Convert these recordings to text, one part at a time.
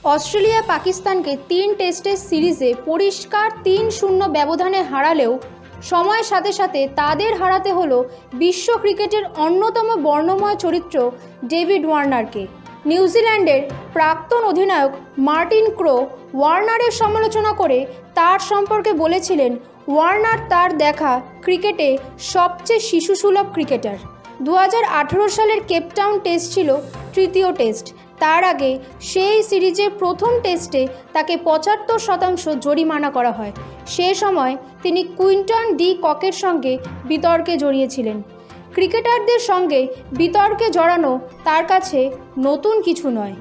Australia পাকিস্তানকে 3 টেস্টের সিরিজে পরিষ্কার 3-0 ব্যবধানে হারালেও সময়ের সাথে সাথে তাদের হারাতে হলো বিশ্ব ক্রিকেটের অন্যতম বর্ণময় চরিত্র ডেভিড ওয়ার্নারকে। নিউজিল্যান্ডের প্রাক্তন অধিনায়ক মার্টিন ক্রো ওয়ার্নারের সমালোচনা করে তার সম্পর্কে বলেছিলেন, ওয়ার্নার তার দেখা ক্রিকেটে সবচেয়ে শিশুসুলভ ক্রিকেটার। 2018 সালের কেপটাউন টেস্ট ছিল তৃতীয় টেস্ট। তার আগে সেই সিরিজের প্রথম টেস্টে তাকে 75% জরিমানা করা হয়। সে সময় তিনি কুইন্টন ডি ককের সঙ্গে বিতর্কে জড়িয়েছিলেন। ক্রিকেটারদের সঙ্গে বিতর্কে জড়ানো তার কাছে নতুন কিছু নয়।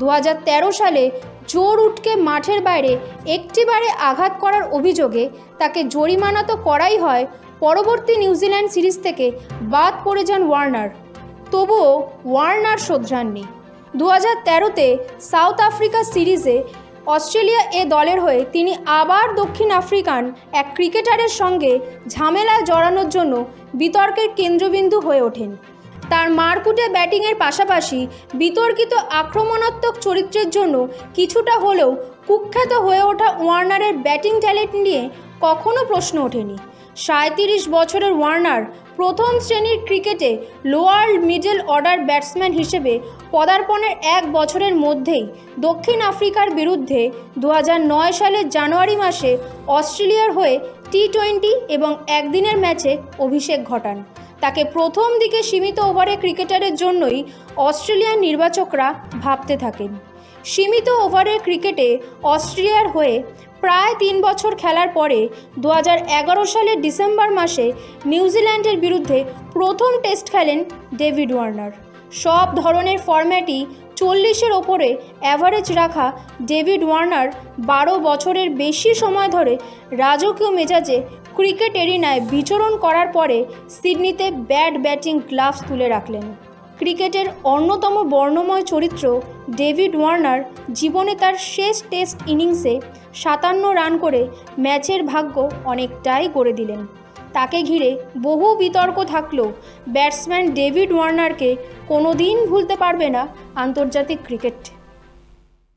2013 সালে জো রুটকে মাঠের বাইরে একটিবারে আঘাত করার অভিযোগে তাকে জরিমানা তো করাই হয়। পরবর্তী নিউজিল্যান্ড সিরিজ থেকে বাদ পড়ে যান ওয়ার্নার। তবুও ওয়ার্নার শোধরাননি। 2013-তে সাউথ আফ্রিকা সিরিজে অস্ট্রেলিয়া দলের হয়ে তিনি আবার দক্ষিণ আফ্রিকান এক ক্রিকেটারের সঙ্গে ঝামেলায় জড়ানোর জন্য বিতর্কের কেন্দ্রবিন্দু হয়ে ওঠেন। তার মারকুটে ব্যাটিংয়ের পাশাপাশি বিতর্কিত আক্রমণাত্মক চরিত্রের জন্য কিছুটা হলেও কুখ্যাত হয়ে ওঠা ওয়ার্নারের ব্যাটিং ট্যালেন্ট নিয়ে কখনো প্রশ্ন ওঠেনি। 37 বছরের ওয়ার্নার প্রথম শ্রেণীর ক্রিকেটে লোয়ার মিডল অর্ডার ব্যাটসম্যান হিসেবে পদার্পণের 1 বছরের মধ্যেই দক্ষিণ আফ্রিকার বিরুদ্ধে 2009 সালের জানুয়ারি মাসে অস্ট্রেলিয়ার হয়ে T20 এবং একদিনের ম্যাচে অভিষেক ঘটান। তাকে প্রথম দিকে সীমিত ওভারে ক্রিকেটারের জন্যই অস্ট্রেলিয়ার নির্বাচকরা ভাবতে থাকেন। সীমিত ওভারের ক্রিকেটে অস্ট্রেলিয়ার হয়ে প্রায় 3 বছর খেলার পরে 2011 সালের ডিসেম্বর মাসে নিউজিল্যান্ডের বিরুদ্ধে প্রথম টেস্ট খেলেন ডেভিড ওয়ার্নার। সব ধরনের ফরম্যাটই 40-এর ওপরে অ্যাভারেজ রাখা ডেভিড ওয়ার্নার 12 বছরের বেশি সময় ধরে রাজকীয় মেজাজে ক্রিকেট এরিনায় বিচরণ করার পরে সিডনিতে ব্যাটিং গ্লাভস তুলে রাখলেন। ক্রিকেটের অন্যতম বর্ণময় চরিত্র ডেভিড ওয়ার্নার জীবনে তার শেষ টেস্ট ইনিংসে 57 রান করে ম্যাচের ভাগ্য অনেকটাই গড়ে দিলেন। তাকে ঘিরে বহু বিতর্ক থাকলেও ব্যাটসম্যান ডেভিড ওয়ার্নারকে কোনোদিন ভুলতে পারবে না আন্তর্জাতিক ক্রিকেট।